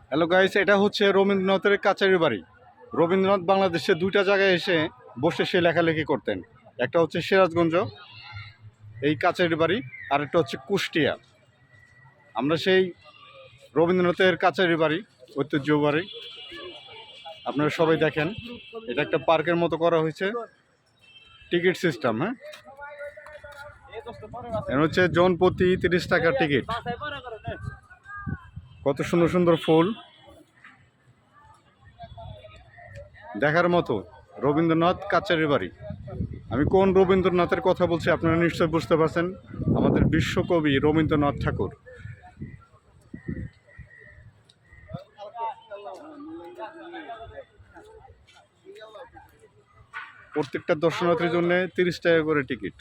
Hello guys, এটা হচ্ছে রবীন্দ্রনাথের কাচারি বাড়ি। রবীন্দ্রনাথ বাংলাদেশে দুইটা জায়গায় এসে বসে সে লেখালেখি করতেন। একটা হচ্ছে সিরাজগঞ্জ, এই কাচারি বাড়ি, আর একটা হচ্ছে কুষ্টিয়া। আমরা সেই রবীন্দ্রনাথের কাচারি বাড়ি, ঐতিহ্য বাড়ি, আপনারা সবাই দেখেন। এটা একটা পার্কের মতো করা হয়েছে, টিকিট সিস্টেম। হ্যাঁ, এটা হচ্ছে জন প্রতি 30 টাকার টিকিট। কত সুন্দর সুন্দর ফুল, দেখার মতো। রবীন্দ্রনাথ কাচারি বাড়ি। আমি কোন রবীন্দ্রনাথের কথা বলছি আপনারা নিশ্চয়ই বুঝতে পারছেন, আমাদের বিশ্বকবি রবীন্দ্রনাথ ঠাকুর। প্রত্যেকটা দর্শনার্থীর জন্য 30 টাকা করে টিকিট।